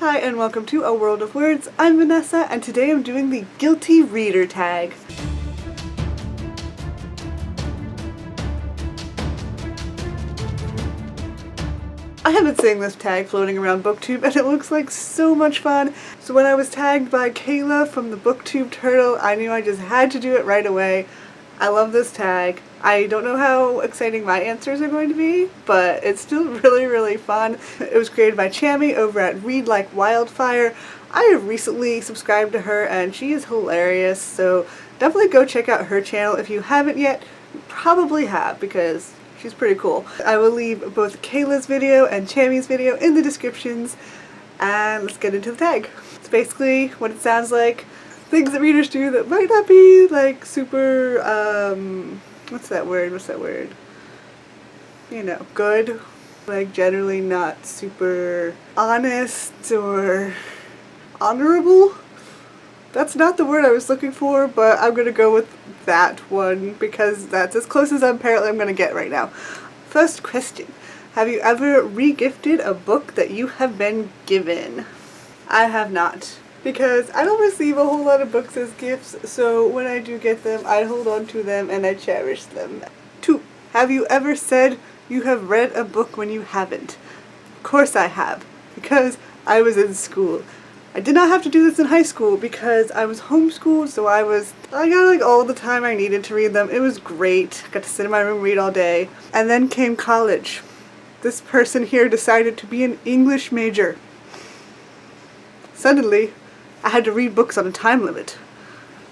Hi and welcome to A World of Words. I'm Vanessa and today I'm doing the Guilty Reader tag. I have been seeing this tag floating around BookTube and it looks like so much fun. So when I was tagged by Kayla from the BookTube Turtle, I knew I just had to do it right away. I love this tag. I don't know how exciting my answers are going to be, but it's still really fun. It was created by Chammy over at Read Like Wildfire. I have recently subscribed to her and she is hilarious, so definitely go check out her channel if you haven't yet. You probably have because she's pretty cool. I will leave both Kayla's video and Chammy's video in the descriptions, and let's get into the tag. It's basically what it sounds like. Things that readers do that might not be like super, what's that word? You know, good. Like generally not super honest or honorable. That's not the word I was looking for, but I'm gonna go with that one because that's as close as I'm gonna get right now. First question. Have you ever re-gifted a book that you have been given? I have not. Because I don't receive a whole lot of books as gifts, so when I do get them, I hold on to them and I cherish them. 2. Have you ever said you have read a book when you haven't? Of course I have, because I was in school. I did not have to do this in high school because I was homeschooled, so I got like all the time I needed to read them. It was great. I got to sit in my room and read all day. And then came college. This person here decided to be an English major. Suddenly, I had to read books on a time limit.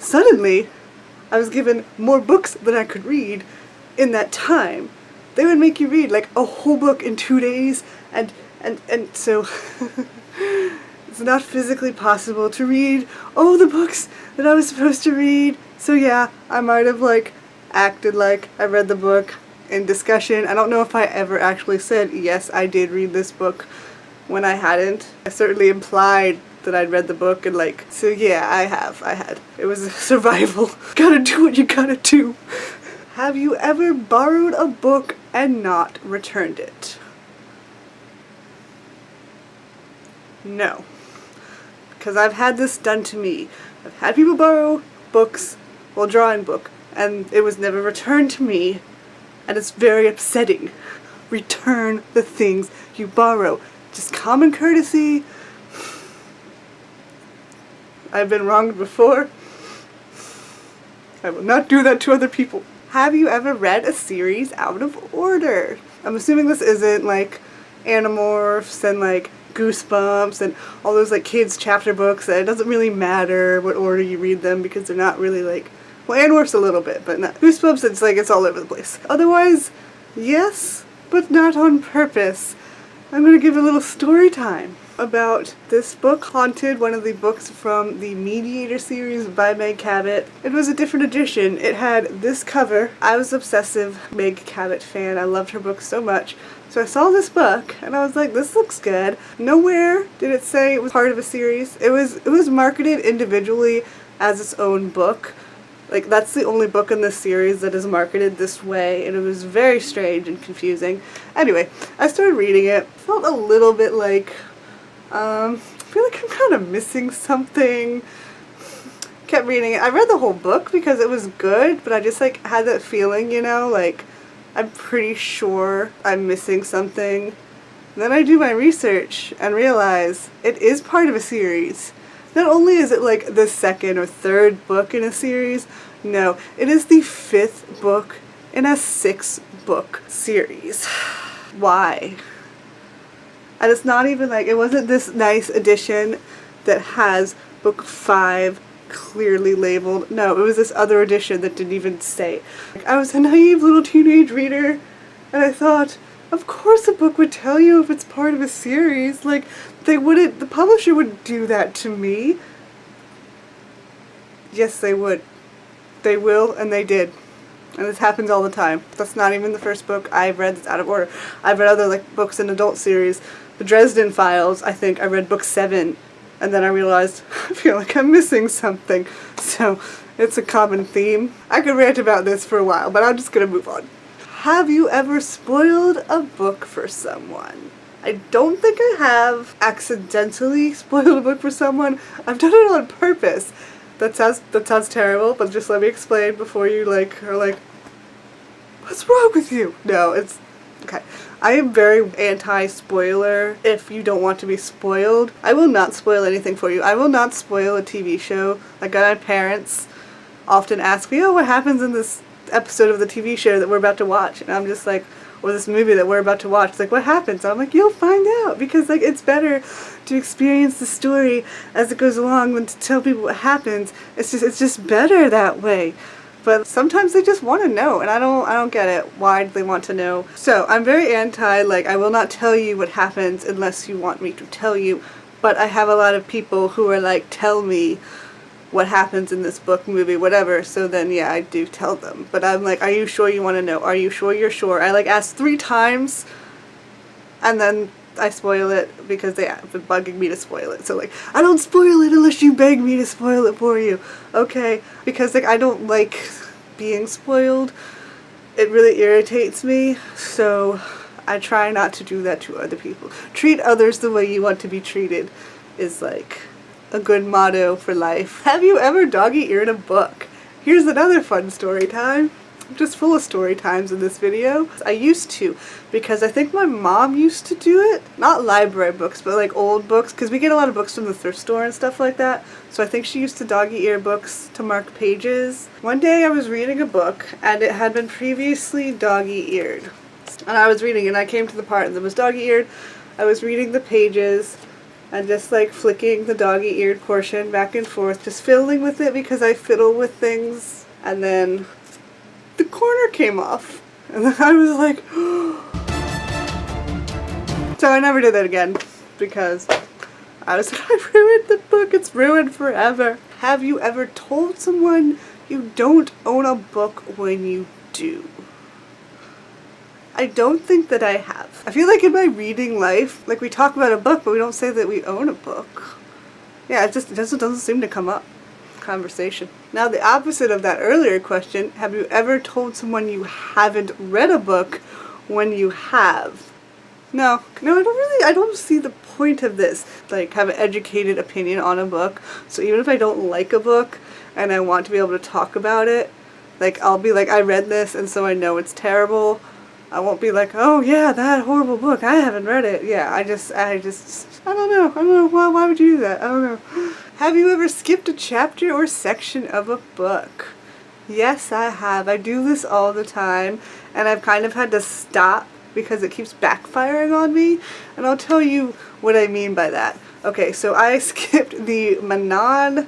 Suddenly, I was given more books than I could read in that time. They would make you read like a whole book in 2 days, and so it's not physically possible to read all the books that I was supposed to read. So yeah, I might have like acted like I read the book in discussion. I don't know if I ever actually said, yes, I did read this book when I hadn't. I certainly implied that I'd read the book and like, so yeah, I had. It was a survival. Gotta do what you gotta do. Have you ever borrowed a book and not returned it? No. Because I've had this done to me. I've had people borrow books, well, drawing book, and it was never returned to me, and it's very upsetting. Return the things you borrow. Just common courtesy. I've been wronged before. I will not do that to other people. Have you ever read a series out of order? I'm assuming this isn't like Animorphs and like Goosebumps and all those like kids chapter books that it doesn't really matter what order you read them because they're not really like, well, Animorphs a little bit, but not Goosebumps. It's like it's all over the place. Otherwise, yes, but not on purpose. I'm gonna give a little story time about this book, Haunted, one of the books from the Mediator series by Meg Cabot. It was a different edition. It had this cover. I was an obsessive Meg Cabot fan. I loved her books so much. So I saw this book and I was like, this looks good. Nowhere did it say it was part of a series. It was marketed individually as its own book. Like, that's the only book in this series that is marketed this way, and it was very strange and confusing. Anyway, I started reading it. Felt a little bit like, I feel like I'm kind of missing something. Kept reading it. I read the whole book because it was good, but I just like had that feeling, you know, like I'm pretty sure I'm missing something. And then I do my research and realize it is part of a series. Not only is it like the second or third book in a series, no, it is the 5th book in a 6-book series. Why? And it's not even like, it wasn't this nice edition that has book 5 clearly labeled. No, it was this other edition that didn't even say. Like, I was a naive little teenage reader and I thought, of course a book would tell you if it's part of a series. Like, the publisher wouldn't do that to me. Yes, they would. They will, and they did. And this happens all the time. That's not even the first book I've read that's out of order. I've read other like books in adult series. The Dresden Files, I think I read book 7, and then I realized I feel like I'm missing something. So it's a common theme. I could rant about this for a while, but I'm just gonna move on. Have you ever spoiled a book for someone? I don't think I have accidentally spoiled a book for someone. I've done it on purpose. That sounds terrible, but just let me explain before you are like, what's wrong with you? No, it's okay. I am very anti-spoiler if you don't want to be spoiled. I will not spoil anything for you. I will not spoil a TV show. Like, my parents often ask me, oh, what happens in this episode of the TV show that we're about to watch? And I'm just like, or this movie that we're about to watch. It's like, what happens? I'm like, you'll find out, because like it's better to experience the story as it goes along than to tell people what happens. It's just better that way. But sometimes they just want to know, and I don't get it. Why do they want to know? So I'm very anti, like, I will not tell you what happens unless you want me to tell you. But I have a lot of people who are like, tell me what happens in this book, movie, whatever. So then, yeah, I do tell them. But I'm like, are you sure you want to know? Are you sure you're sure? I like ask 3 times, and then I spoil it because they have been bugging me to spoil it. So like, I don't spoil it unless you beg me to spoil it for you. Okay, because like I don't like being spoiled. It really irritates me. So I try not to do that to other people. Treat others the way you want to be treated is like a good motto for life. Have you ever doggy-eared a book? Here's another fun story time. I'm just full of story times in this video. I used to, because I think my mom used to do it. Not library books, but like old books, because we get a lot of books from the thrift store and stuff like that. So I think she used to doggy-ear books to mark pages. One day I was reading a book, and it had been previously doggy-eared. And I was reading, and I came to the part that was doggy-eared. I was reading the pages, and just like flicking the doggy-eared portion back and forth, just fiddling with it because I fiddle with things. And then the corner came off, and then I was like, so I never did that again because I was like, I ruined the book, it's ruined forever. Have you ever told someone you don't own a book when you do? I don't think that I have. I feel like in my reading life, like we talk about a book, but we don't say that we own a book. Yeah, it just doesn't seem to come up. Conversation. Now the opposite of that earlier question, have you ever told someone you haven't read a book when you have? No, I don't see the point of this. Like, have an educated opinion on a book. So even if I don't like a book and I want to be able to talk about it, like I'll be like, I read this and so I know it's terrible. I won't be like, oh yeah, that horrible book, I haven't read it. Yeah, I don't know, why would you do that? I don't know. Have you ever skipped a chapter or section of a book? Yes, I have. I do this all the time, and I've kind of had to stop because it keeps backfiring on me, and I'll tell you what I mean by that. Okay, so I skipped the Manon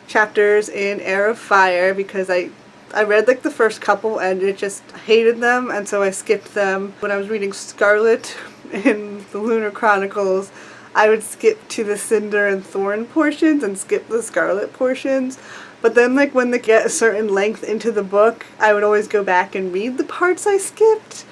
chapters in Heir of Fire because I read like the first couple and it just hated them, and so I skipped them. When I was reading Scarlet in the Lunar Chronicles, I would skip to the Cinder and Thorn portions and skip the Scarlet portions. But then like when they get a certain length into the book, I would always go back and read the parts I skipped.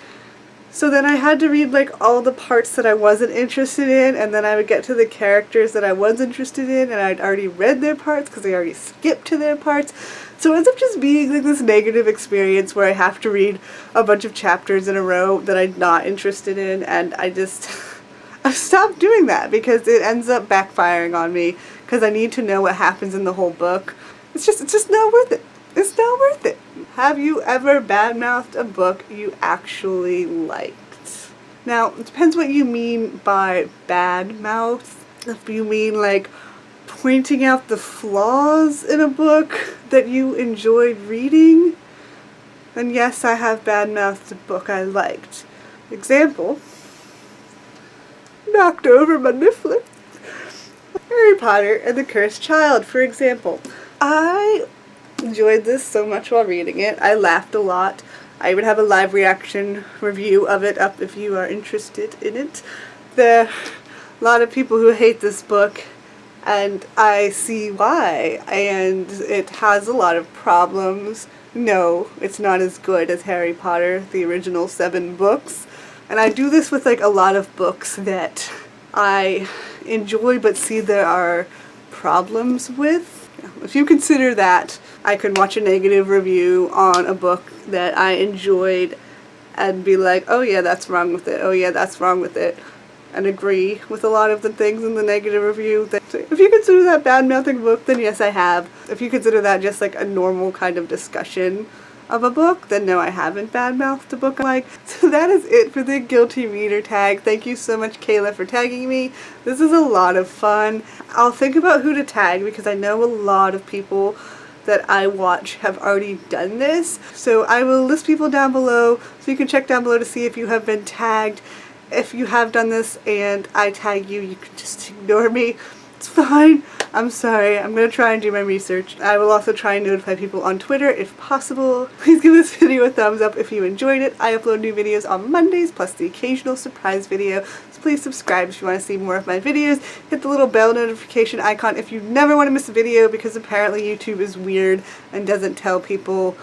So then I had to read like all the parts that I wasn't interested in, and then I would get to the characters that I was interested in and I'd already read their parts because I already skipped to their parts. So it ends up just being like this negative experience where I have to read a bunch of chapters in a row that I'm not interested in, and I've stopped doing that because it ends up backfiring on me because I need to know what happens in the whole book. It's just not worth it. It's not worth it. Have you ever badmouthed a book you actually liked? Now, it depends what you mean by badmouth. If you mean like pointing out the flaws in a book that you enjoyed reading, then yes, I have badmouthed a book I liked. Example, knocked over my niffler. Harry Potter and the Cursed Child, for example. I enjoyed this so much while reading it. I laughed a lot. I would have a live reaction review of it up if you are interested in it. There are a lot of people who hate this book, and I see why, and it has a lot of problems. No, it's not as good as Harry Potter, the original 7 books. And I do this with like a lot of books that I enjoy but see there are problems with. If you consider that, I could watch a negative review on a book that I enjoyed and be like, oh yeah, that's wrong with it, oh yeah, that's wrong with it. and agree with a lot of the things in the negative review. If you consider that bad-mouthing a book, then yes, I have. If you consider that just like a normal kind of discussion of a book, then no, I haven't bad-mouthed a book. So that is it for the Guilty Reader tag. Thank you so much, Kayla, for tagging me. This is a lot of fun. I'll think about who to tag because I know a lot of people that I watch have already done this. So I will list people down below so you can check down below to see if you have been tagged. If you have done this and I tag you, you can just ignore me. It's fine. I'm sorry. I'm going to try and do my research. I will also try and notify people on Twitter if possible. Please give this video a thumbs up if you enjoyed it. I upload new videos on Mondays plus the occasional surprise video. So please subscribe if you want to see more of my videos. Hit the little bell notification icon if you never want to miss a video because apparently YouTube is weird and doesn't tell people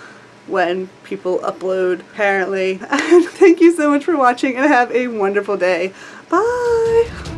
when people upload, apparently. And thank you so much for watching and have a wonderful day. Bye!